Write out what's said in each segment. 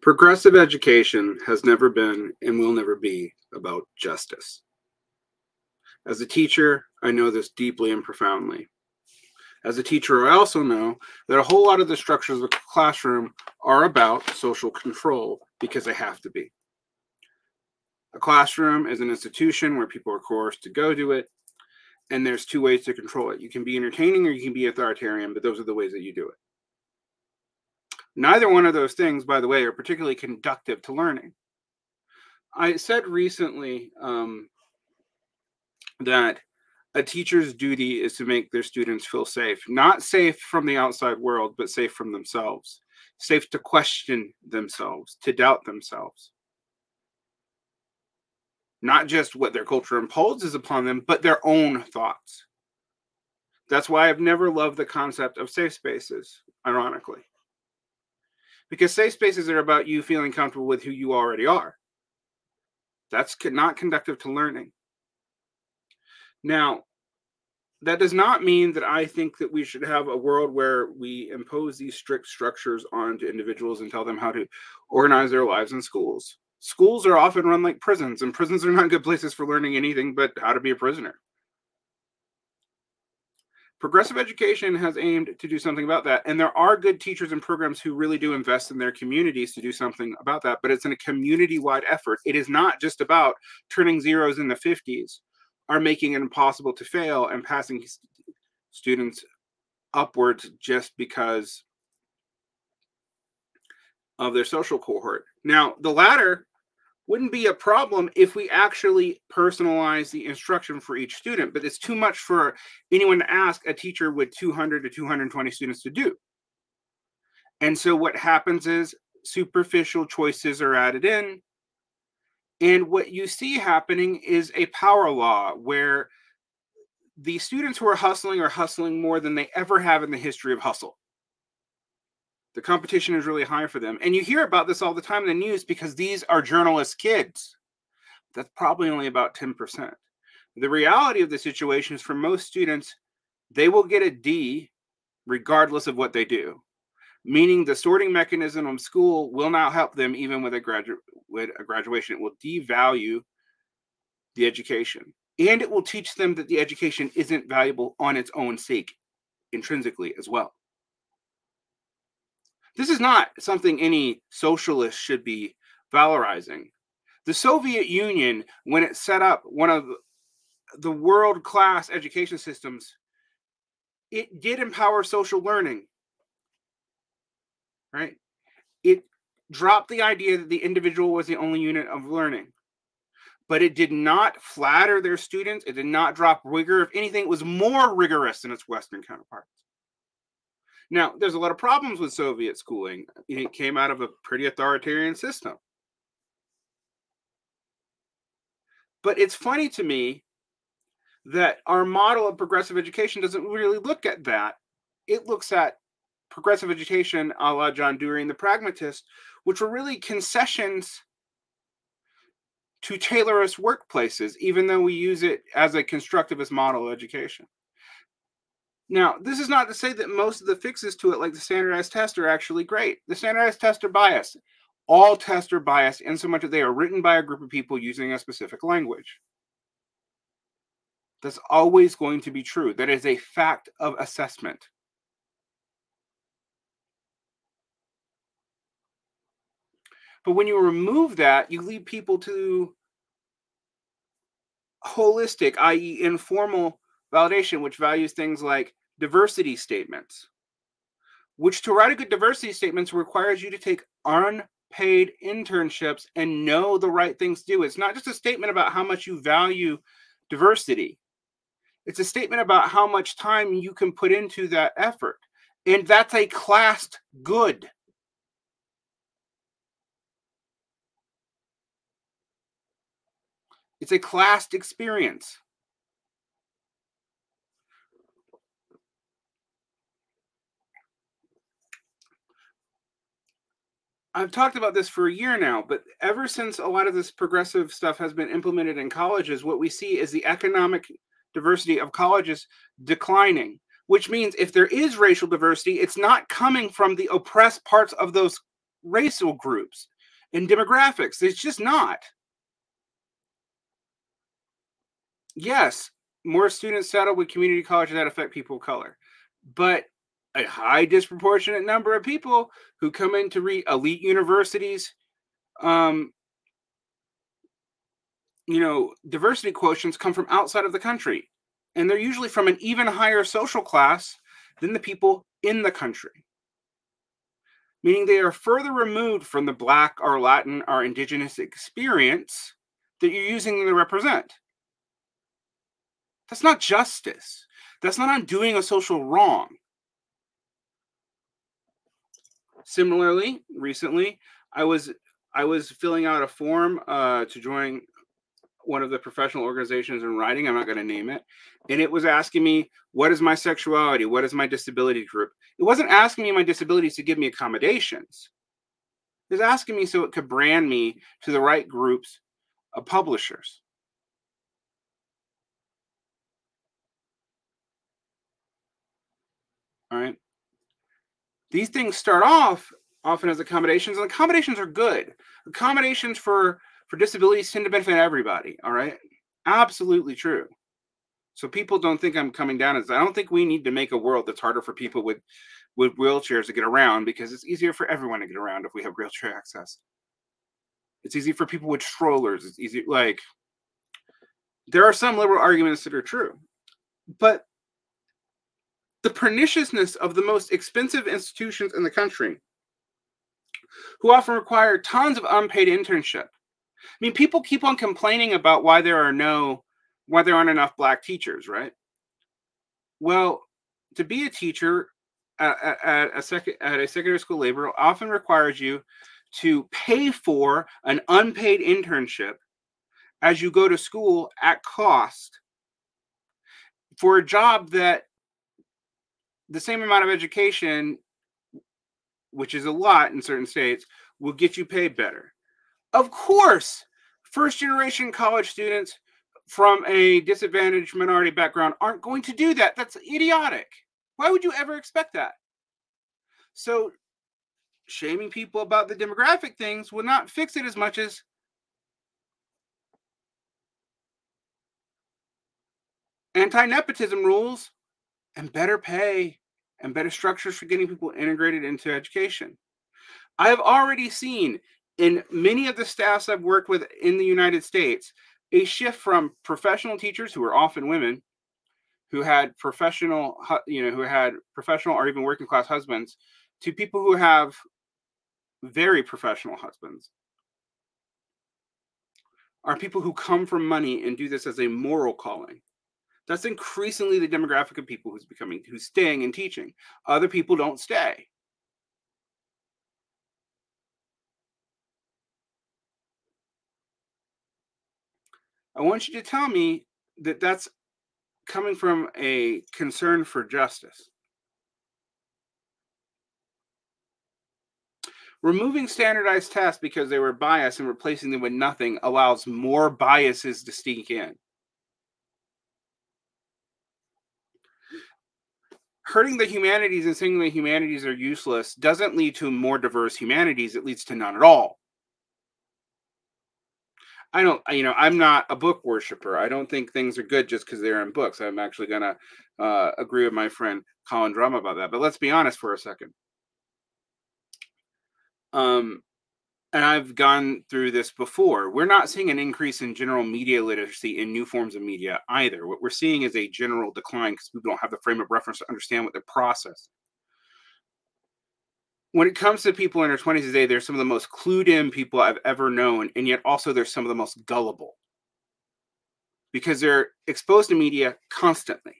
Progressive education has never been and will never be about justice. As a teacher, I know this deeply and profoundly. As a teacher, I also know that a whole lot of the structures of the classroom are about social control because they have to be. A classroom is an institution where people are coerced to go to it, and there's two ways to control it. You can be entertaining or you can be authoritarian, but those are the ways that you do it. Neither one of those things, by the way, are particularly conducive to learning. I said recently that a teacher's duty is to make their students feel safe, not safe from the outside world, but safe from themselves, safe to question themselves, to doubt themselves. Not just what their culture imposes upon them, but their own thoughts. That's why I've never loved the concept of safe spaces, ironically. Because safe spaces are about you feeling comfortable with who you already are. That's not conducive to learning. Now, that does not mean that I think that we should have a world where we impose these strict structures onto individuals and tell them how to organize their lives in schools. Schools are often run like prisons, and prisons are not good places for learning anything but how to be a prisoner. Progressive education has aimed to do something about that, and there are good teachers and programs who really do invest in their communities to do something about that, but it's in a community-wide effort. It is not just about turning zeros in the 50s or making it impossible to fail and passing students upwards just because of their social cohort. Now, the latter wouldn't be a problem if we actually personalize the instruction for each student, but it's too much for anyone to ask a teacher with 200 to 220 students to do. And so what happens is superficial choices are added in, and what you see happening is a power law where the students who are hustling more than they ever have in the history of hustle. The competition is really high for them. And you hear about this all the time in the news because these are journalist kids. That's probably only about 10%. The reality of the situation is for most students, they will get a D regardless of what they do. Meaning the sorting mechanism of school will not help them even with a graduation. It will devalue the education. And it will teach them that the education isn't valuable on its own sake, intrinsically as well. This is not something any socialist should be valorizing. The Soviet Union, when it set up one of the world-class education systems, it did empower social learning, right? It dropped the idea that the individual was the only unit of learning, but it did not flatter their students. It did not drop rigor. If anything, it was more rigorous than its Western counterparts. Now, there's a lot of problems with Soviet schooling. It came out of a pretty authoritarian system. But it's funny to me that our model of progressive education doesn't really look at that. It looks at progressive education a la John Dewey and the Pragmatist, which were really concessions to tailorist workplaces, even though we use it as a constructivist model of education. Now, this is not to say that most of the fixes to it, like the standardized tests, are actually great. The standardized tests are biased. All tests are biased in so much that they are written by a group of people using a specific language. That's always going to be true. That is a fact of assessment. But when you remove that, you lead people to holistic, i.e. informal validation, which values things like diversity statements, which to write a good diversity statement requires you to take unpaid internships and know the right things to do. It's not just a statement about how much you value diversity. It's a statement about how much time you can put into that effort. And that's a classed good. It's a classed experience. I've talked about this for a year now, but ever since a lot of this progressive stuff has been implemented in colleges, what we see is the economic diversity of colleges declining, which means if there is racial diversity, it's not coming from the oppressed parts of those racial groups. in demographics. It's just not. Yes, more students settle with community colleges that affect people of color, but a high disproportionate number of people who come in to read elite universities, um, diversity quotients come from outside of the country, and they're usually from an even higher social class than the people in the country, meaning they are further removed from the Black or Latin or Indigenous experience that you're using them to represent. That's not justice. That's not undoing a social wrong. Similarly, recently, I was filling out a form to join one of the professional organizations in writing. I'm not going to name it, and it was asking me, what is my sexuality? What is my disability group? It wasn't asking me my disabilities to give me accommodations. It was asking me so it could brand me to the right groups of publishers. All right. These things start off often as accommodations, and accommodations are good. Accommodations for disabilities tend to benefit everybody. All right. Absolutely true. So people don't think I'm coming down as, I don't think we need to make a world that's harder for people with wheelchairs to get around, because it's easier for everyone to get around if we have wheelchair access. It's easy for people with strollers. It's easy. Like, there are some liberal arguments that are true, but the perniciousness of the most expensive institutions in the country, who often require tons of unpaid internship. I mean, people keep on complaining about why there aren't enough Black teachers, right? Well, to be a teacher at a secondary school labor often requires you to pay for an unpaid internship as you go to school at cost for a job that the same amount of education, which is a lot in certain states, will get you paid better. Of course, first generation college students from a disadvantaged minority background aren't going to do that. That's idiotic. Why would you ever expect that? So shaming people about the demographic things will not fix it as much as anti-nepotism rules and better pay and better structures for getting people integrated into education. I have already seen in many of the staffs I've worked with in the United States a shift from professional teachers, who are often women, who had professional or even working class husbands, to people who have very professional husbands, are people who come from money and do this as a moral calling. That's increasingly the demographic of people who's staying and teaching. Other people don't stay. I want you to tell me that that's coming from a concern for justice. Removing standardized tests because they were biased and replacing them with nothing allows more biases to sneak in. Hurting the humanities and saying the humanities are useless doesn't lead to more diverse humanities. It leads to none at all. I'm not a book worshiper. I don't think things are good just because they're in books. I'm actually going to agree with my friend Colin Drum about that. But let's be honest for a second. And I've gone through this before. We're not seeing an increase in general media literacy in new forms of media either. What we're seeing is a general decline because people don't have the frame of reference to understand what they're processing. When it comes to people in their 20s today, they're some of the most clued in people I've ever known, and yet also they're some of the most gullible because they're exposed to media constantly.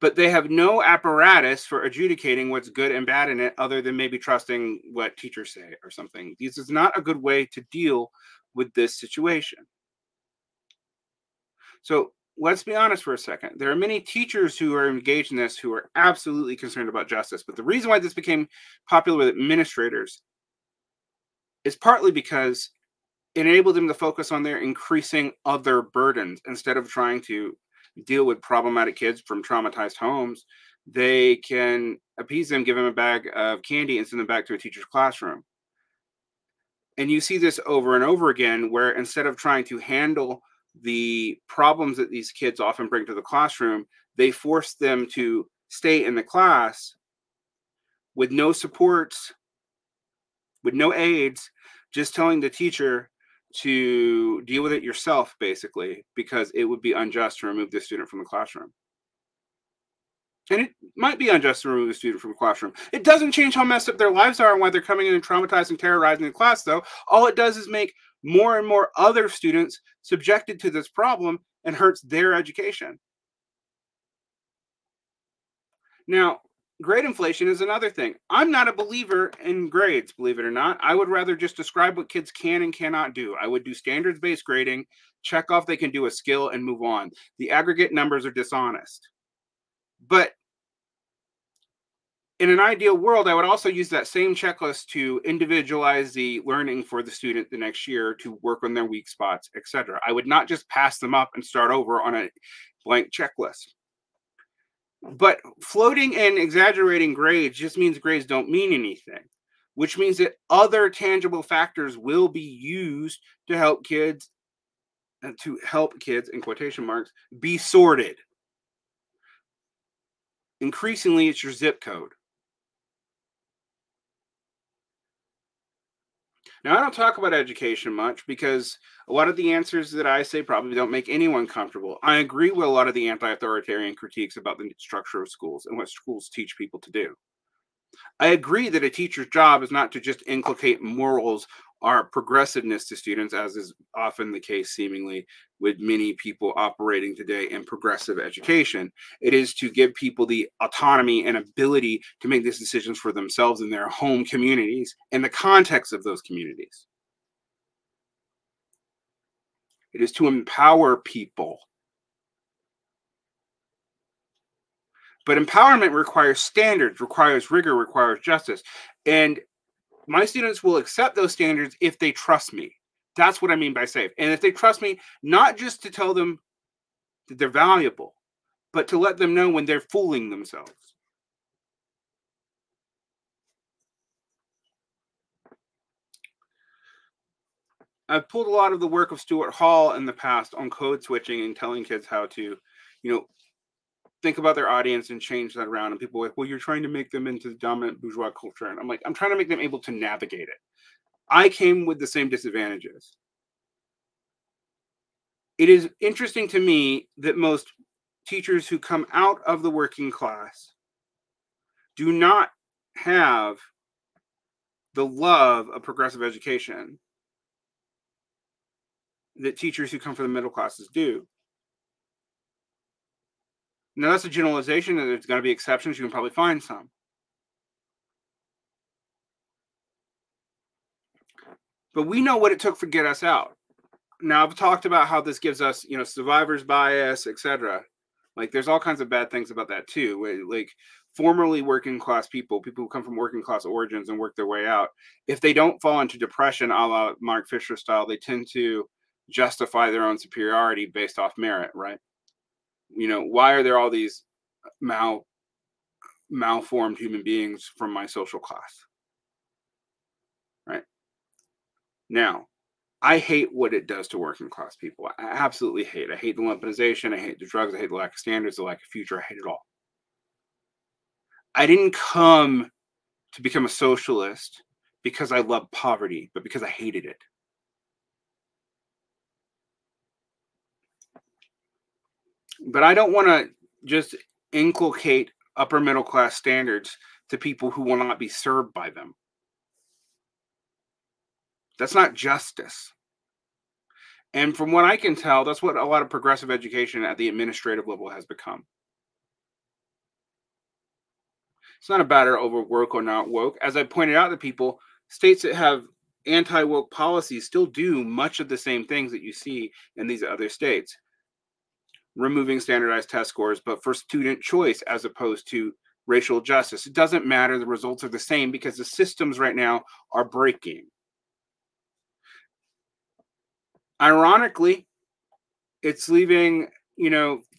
But they have no apparatus for adjudicating what's good and bad in it other than maybe trusting what teachers say or something. This is not a good way to deal with this situation. So let's be honest for a second. There are many teachers who are engaged in this who are absolutely concerned about justice. But the reason why this became popular with administrators is partly because it enabled them to focus on their increasing other burdens instead of trying to deal with problematic kids from traumatized homes. They can appease them, give them a bag of candy, and send them back to a teacher's classroom. And you see this over and over again, where instead of trying to handle the problems that these kids often bring to the classroom, they force them to stay in the class with no supports, with no aides, just telling the teacher to deal with it yourself, basically, because it would be unjust to remove the student from the classroom. And it might be unjust to remove a student from a classroom. It doesn't change how messed up their lives are and why they're coming in and traumatized and terrorizing the class, though. All it does is make more and more other students subjected to this problem and hurts their education. Now, grade inflation is another thing. I'm not a believer in grades, believe it or not. I would rather just describe what kids can and cannot do. I would do standards-based grading, check off they can do a skill, and move on. The aggregate numbers are dishonest. But in an ideal world, I would also use that same checklist to individualize the learning for the student the next year, to work on their weak spots, etc. I would not just pass them up and start over on a blank checklist. But floating and exaggerating grades just means grades don't mean anything, which means that other tangible factors will be used to help kids, in quotation marks, be sorted. Increasingly, it's your zip code. Now, I don't talk about education much because a lot of the answers that I say probably don't make anyone comfortable. I agree with a lot of the anti-authoritarian critiques about the structure of schools and what schools teach people to do. I agree that a teacher's job is not to just inculcate morals or progressiveness to students, as is often the case, seemingly, with many people operating today in progressive education. It is to give people the autonomy and ability to make these decisions for themselves in their home communities and the context of those communities. It is to empower people. But empowerment requires standards, requires rigor, requires justice. And my students will accept those standards if they trust me. That's what I mean by safe. And if they trust me, not just to tell them that they're valuable, but to let them know when they're fooling themselves. I've pulled a lot of the work of Stuart Hall in the past on code switching and telling kids how to, think about their audience and change that around. And people are like, well, you're trying to make them into the dominant bourgeois culture. And I'm like, I'm trying to make them able to navigate it. I came with the same disadvantages. It is interesting to me that most teachers who come out of the working class do not have the love of progressive education that teachers who come from the middle classes do. Now, that's a generalization, and there's going to be exceptions. You can probably find some. But we know what it took to get us out. Now, I've talked about how this gives us, survivor's bias, etc. Like, there's all kinds of bad things about that, too. Like, formerly working class people who come from working class origins and work their way out, if they don't fall into depression a la Mark Fisher style, they tend to justify their own superiority based off merit, right? Why are there all these malformed human beings from my social class? Right? Now, I hate what it does to working class people. I absolutely hate it. I hate the lumpinization. I hate the drugs. I hate the lack of standards, the lack of future. I hate it all. I didn't come to become a socialist because I loved poverty, but because I hated it. But I don't want to just inculcate upper middle class standards to people who will not be served by them. That's not justice. And from what I can tell, that's what a lot of progressive education at the administrative level has become. It's not a matter over woke or not woke. As I pointed out to people, states that have anti-woke policies still do much of the same things that you see in these other states. Removing standardized test scores, but for student choice as opposed to racial justice. It doesn't matter. The results are the same because the systems right now are breaking. Ironically, it's leaving,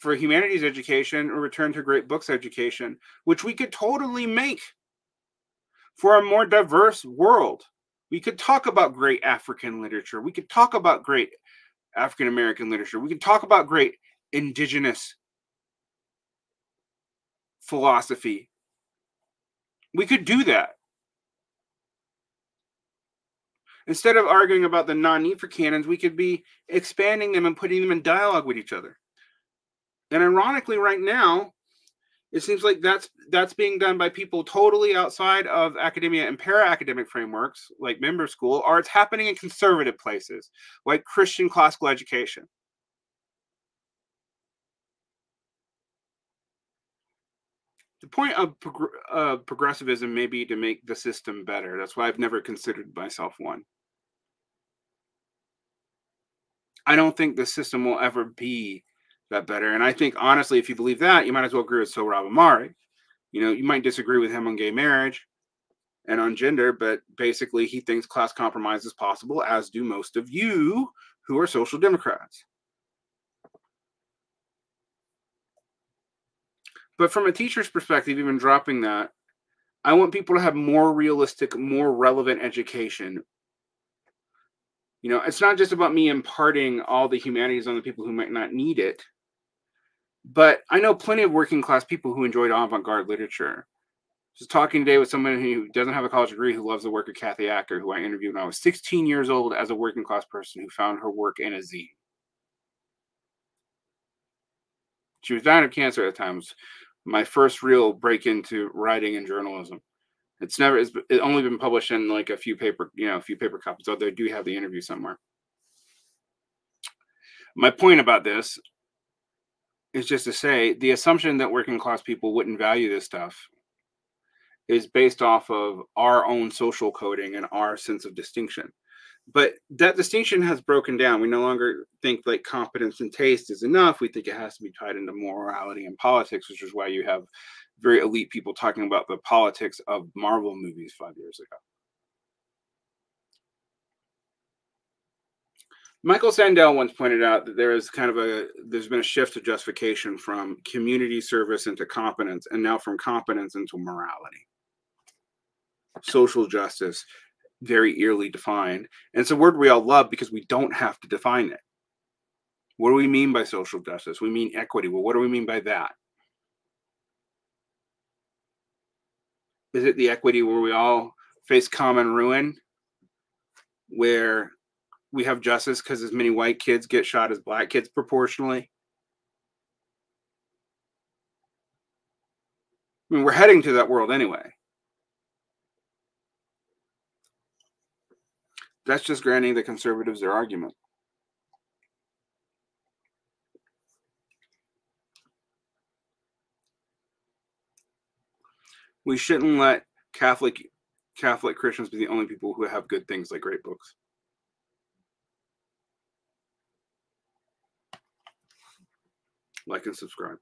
for humanities education, a return to great books education, which we could totally make for a more diverse world. We could talk about great African literature. We could talk about great African American literature. We could talk about great indigenous philosophy. We could do that. Instead of arguing about the non-need for canons, we could be expanding them and putting them in dialogue with each other. And ironically, right now, it seems like that's being done by people totally outside of academia and para-academic frameworks, like member school, or it's happening in conservative places, like Christian classical education. The point of progressivism may be to make the system better. That's why I've never considered myself one. I don't think the system will ever be that better. And I think, honestly, if you believe that, you might as well agree with Sohrab Ahmari. You know, you might disagree with him on gay marriage and on gender, but basically he thinks class compromise is possible, as do most of you who are social democrats. But from a teacher's perspective, even dropping that, I want people to have more realistic, more relevant education. You know, it's not just about me imparting all the humanities on the people who might not need it. But I know plenty of working class people who enjoyed avant-garde literature. Just talking today with someone who doesn't have a college degree who loves the work of Kathy Acker, who I interviewed when I was 16 years old as a working class person who found her work in a zine. She was dying of cancer at the time. It was my first real break into writing and journalism. It's only been published in like a few paper copies, although I do have the interview somewhere. My point about this is just to say the assumption that working class people wouldn't value this stuff is based off of our own social coding and our sense of distinction. But that distinction has broken down. We no longer think like competence and taste is enough. We think it has to be tied into morality and politics, which is why you have very elite people talking about the politics of Marvel movies 5 years ago. Michael Sandel once pointed out that there's been a shift of justification from community service into competence, and now from competence into morality. Social justice, very eerily defined. And it's a word we all love because we don't have to define it. What do we mean by social justice? We mean equity. Well, what do we mean by that? Is it the equity where we all face common ruin, where we have justice because as many white kids get shot as black kids proportionally? I mean, we're heading to that world anyway. That's just granting the conservatives their argument. We shouldn't let Catholic Christians be the only people who have good things like great books. Like and subscribe.